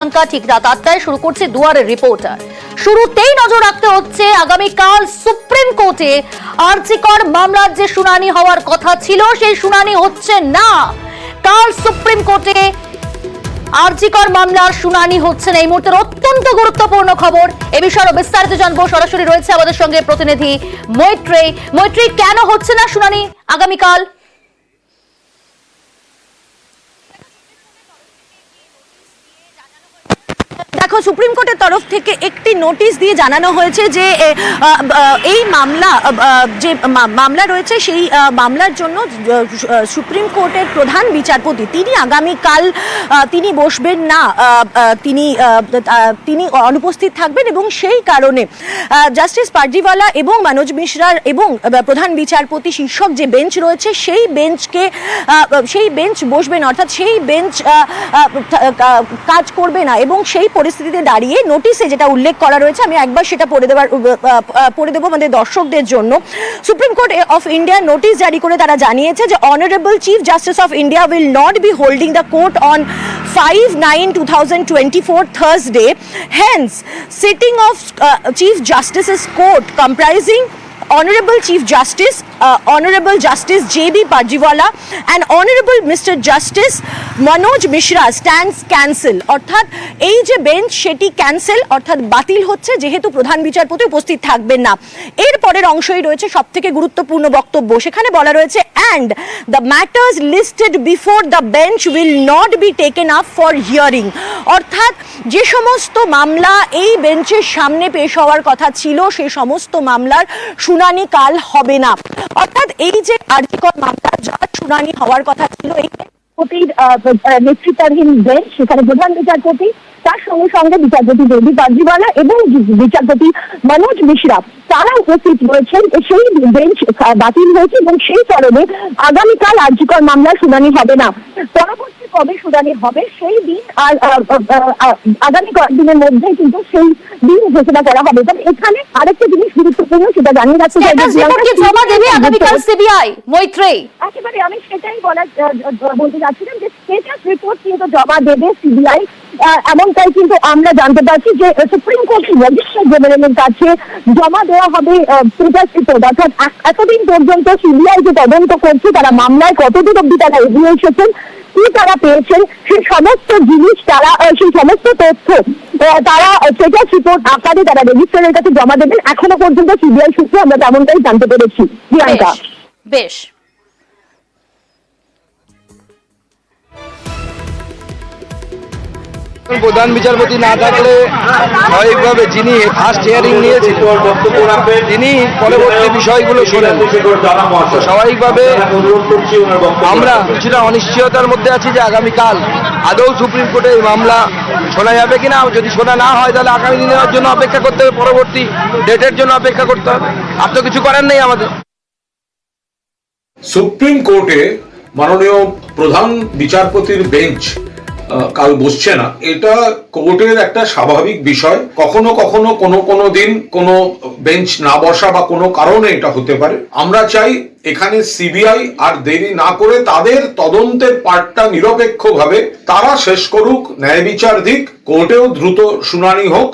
ঠিক রাত 8টায় শুরু করছে দুয়ারের রিপোর্টার। শুরুতেই নজর রাখতে হচ্ছে আগামীকাল সুপ্রিম কোর্টে আরজিকর মামলার যে শুনানি হওয়ার কথা ছিল সেই শুনানি হচ্ছে না। কাল সুপ্রিম কোর্টে আরজিকর মামলার শুনানি হচ্ছে না। এই মুহূর্তের অত্যন্ত গুরুত্বপূর্ণ খবর। এ বিষয়ে বিস্তারিত জানবো। সরাসরি রয়েছে আমাদের সঙ্গে প্রতিনিধি মৈত্রী। কেন হচ্ছে না শুনানি আগামীকাল? দেখো, সুপ্রিম কোর্টের তরফ থেকে একটি নোটিশ দিয়ে জানানো হয়েছে যে এই মামলা রয়েছে সেই মামলার জন্য সুপ্রিম কোর্টের প্রধান বিচারপতি তিনি আগামীকাল তিনি বসবেন না, তিনি অনুপস্থিত থাকবেন এবং সেই কারণে জাস্টিস পারজিওয়ালা এবং মনোজ মিশ্রার এবং প্রধান বিচারপতি শীর্ষক যে বেঞ্চ রয়েছে সেই বেঞ্চ বসবেন, অর্থাৎ সেই বেঞ্চ কাজ করবে না। এবং সেই পরিস্থিতিতে দাঁড়িয়ে নোটিশে যেটা উল্লেখ করা রয়েছে, আমি একবার সেটা পড়ে দেবো আমাদের দর্শকদের জন্য। Supreme Court of India notice জারি করে তারা জানিয়েছে যে honourable chief justice of India will not be holding the court on 5/9/2024 Thursday. Hence, sitting of Chief Justice's court comprising Honorable Chief Justice, Honorable Justice J.B. Parjiwala and Honorable Mr. Justice Manoj Mishra stands cancel. অর্থাৎ এই যে bench সেটি cancel, অর্থাৎ বাতিল হচ্ছে যেহেতু প্রধান বিচারপতি উপস্থিত থাকবেন না। এর পরের অংশই রয়েছে সবথেকে গুরুত্বপূর্ণ বক্তব্য। সেখানে বলা রয়েছে and the matters listed before the bench will not be taken up for hearing. অর্থাৎ যে সমস্ত মামলা এই বেঞ্চের সামনে পেশ হওয়ার কথা ছিল সেই সমস্ত মামলার শুনানি কাল হবে না। অর্থাৎ এই যে আরজিকর মামলা যার শুনানি হওয়ার কথা ছিল, এই নেতৃত্বাধীন বেঞ্চ, সেখানে প্রধান বিচারপতি তার সঙ্গে সঙ্গে বিচারপতি জেবি পারজিওয়ালা এবং বিচারপতি মনোজ মিশ্রা তারা উপস্থিত রয়েছেন। সেই বেঞ্চ বাতিল হয়েছে এবং সেই কারণে আগামীকাল আরজিকর মামলার শুনানি হবে না। পরবর্তী কবে শুনানি হবে সেই দিন আর আগামী কয়েকদিনের মধ্যে কিন্তু সেই দিন ঘোষণা করা হবে। তবে এখানে আরেকটা জিনিস গুরুত্বপূর্ণ সেটা জানিয়ে রাখতে চাই, জমা দেবে আগামীকাল সিবিআই। মৈত্রী, একেবারে আমি সেটাই বলতে যাচ্ছিলাম যে স্টেটাস রিপোর্ট কিন্তু জমা দেবে সিবিআই। এমনটাই কিন্তু আমরা জানতে পারছি যে সুপ্রিম কোর্টের রেজিস্ট্রার জেনারেলের কাছে জমা দেওয়া হবে স্টেটাস রিপোর্ট। অর্থাৎ এতদিন পর্যন্ত সিবিআই যে তদন্ত করছে তারা মামলায় কতদূর অব্দি তারা এগিয়ে এসেছেন, কি তারা পেয়েছেন, সেই সমস্ত জিনিস সেই সমস্ত তথ্য তারা স্টেটাস রিপোর্ট আকারে তারা রেজিস্ট্রারের কাছে জমা দেবেন। এখনো পর্যন্ত সিবিআই সূত্রে আমরা তেমনটাই জানতে পেরেছি। প্রিয়াঙ্কা, বেশ। প্রধান বিচারপতি না থাকলে স্বাভাবিকভাবে যিনি ফার্স্ট হিয়ারিং নিয়েছেন তিনি পরবর্তী বিষয়গুলো শোনেন। স্বাভাবিকভাবে আমরা কিছুটা অনিশ্চয়তার মধ্যে আছি যে আগামীকাল আদৌ সুপ্রিম কোর্টে এই মামলা শোনা যাবে কিনা। যদি শোনা না হয় তাহলে আগামী দিনের জন্য অপেক্ষা করতে হবে, পরবর্তী ডেটের জন্য অপেক্ষা করতে হবে। আর তো কিছু করার নেই আমাদের। সুপ্রিম কোর্টে মাননীয় প্রধান বিচারপতির বেঞ্চ কাল বসছে না, এটা কোর্টের একটা স্বাভাবিক বিষয়। কখনো কখনো কোনো দিন কোনো বেঞ্চ না বসা বা কোনো কারণে এটা হতে পারে। আমরা চাই এখানে সিবিআই আর দেরি না করে তাদের তদন্তের পার্টটা নিরপেক্ষভাবে তারা শেষ করুক, ন্যায় বিচার দিক, কোর্টেও দ্রুত শুনানি হোক।